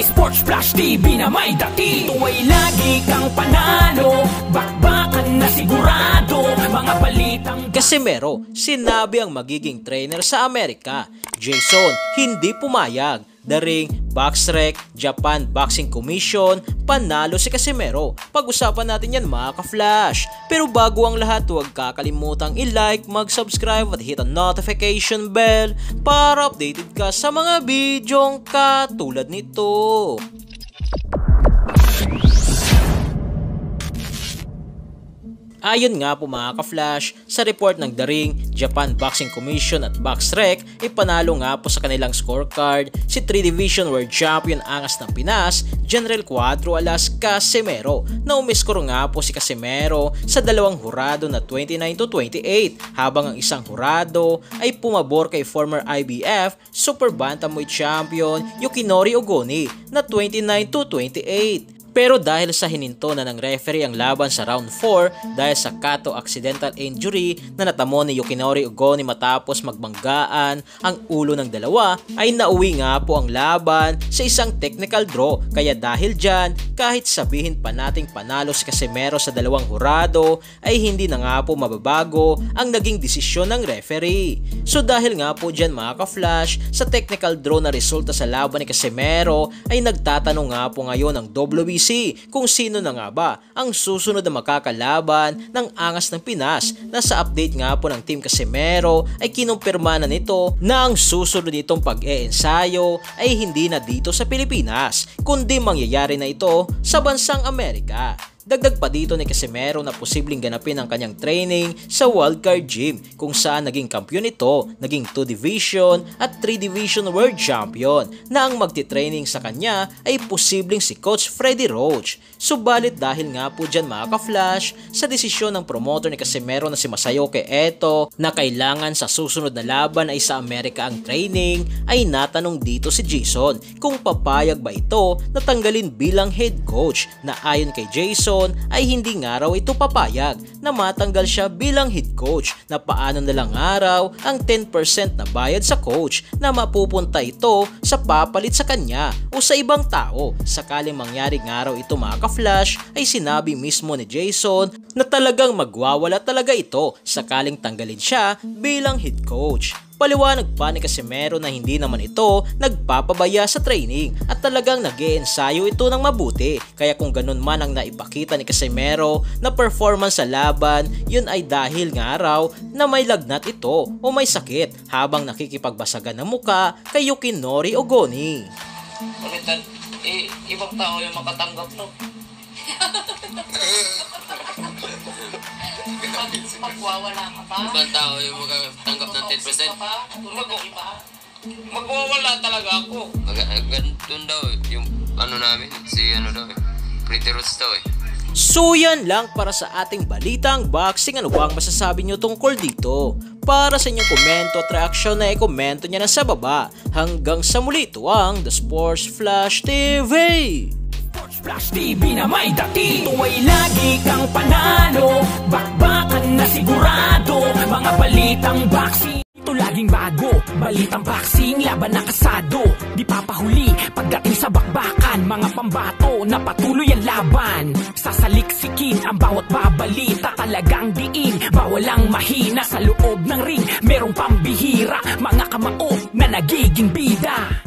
Sports Flash TV na may dati. Ito ay lagi kang panalo, bakbakan na sigurado, mga balitang Casimero, sinabi ang magiging trainer sa Amerika. Jason, hindi pumayag. The Ring, BoxRec, Japan Boxing Commission, panalo si Casimero. Pag-usapan natin yan mga ka-flash. Pero bago ang lahat, huwag kakalimutang i-like, mag-subscribe at hit ang notification bell para updated ka sa mga bidyong katulad nito. Ayon nga po mga ka-flash, sa report ng The Ring, Japan Boxing Commission at BoxRec, ipanalo nga po sa kanilang scorecard si 3-Division World Champion Angas ng Pinas, General Cuadro Alas Casimero, na umiskor nga po si Casimero sa dalawang hurado na 29-28, habang ang isang hurado ay pumabor kay former IBF Super Bantamweight Champion Yukinori Ogoni na 29-28. Pero dahil sa hininto na ng referee ang laban sa round 4 dahil sa kato accidental injury na natamo ni Yukinori Ogoni matapos magbanggaan ang ulo ng dalawa, ay nauwi nga po ang laban sa isang technical draw. Kaya dahil dyan, kahit sabihin pa nating panalo si Casimero sa dalawang hurado, ay hindi na nga po mababago ang naging desisyon ng referee. So dahil nga po dyan mga ka-flash, sa technical draw na resulta sa laban ni Casimero, ay nagtatanong nga po ngayon ang WBC kung sino na nga ba ang susunod na makakalaban ng Angas ng Pinas, na sa update nga po ng Team Casimero ay kinumpirma na nito na ang susunod nitong pag-e-ensayo ay hindi na dito sa Pilipinas, kundi mangyayari na ito sa bansang Amerika. Dagdag pa dito ni Casimero na posibleng ganapin ang kanyang training sa Wildcard Gym, kung saan naging kampiyon ito, naging 2-division at 3-division world champion, na ang magti-training sa kanya ay posibleng si Coach Freddie Roach. Subalit dahil nga po dyan mga ka-flash, sa desisyon ng promoter ni Casimero na si Masayoke Eto na kailangan sa susunod na laban ay sa Amerika ang training, ay natanong dito si Jason kung papayag ba ito na tanggalin bilang head coach, na ayon kay Jason ay hindi nga raw ito papayag na matanggal siya bilang head coach, na paano na lang araw ang 10% na bayad sa coach na mapupunta ito sa papalit sa kanya o sa ibang tao. Sakaling mangyari nga raw ito mga ka-flash, ay sinabi mismo ni Jason na talagang magwawala talaga ito sakaling tanggalin siya bilang head coach. Paliwanag pa ni Casimero na hindi naman ito nagpapabaya sa training at talagang nag-e-ensayo ito ng mabuti. Kaya kung ganun man ang naipakita ni Casimero na performance sa laban, yun ay dahil nga raw na may lagnat ito o may sakit habang nakikipagbasagan ng muka kay Yukinori Ogoni. Palitan, ibang tao yung makatanggap no? Magwawala ka pa? Ibang tao yung makatanggap ng 10%? Magwawala talaga ako. Ganun daw yung ano namin, si ano daw Pretty Roots daw So yan lang para sa ating balitang boxing. Ano bang masasabi nyo tungkol dito? Para sa inyong komento at reaksyon na i-komento nyo na sa baba. Hanggang sa muli, ito ang The Sports Flash TV. Sports Flash TV na may dati. Ito ay lagi kang panalo, bakbakan na sigurado, mga balitang boxing. Ito laging bago, balitang boxing, laban na kasado. Di papahuli pagdating sa bakbakan, mga pambato na patuloy ang laban. Sasaliksikin ang bawat babalita, talagang diin, bawal ang mahina. Sa loob ng ring, merong pambihira, mga kamao na nagiging bida.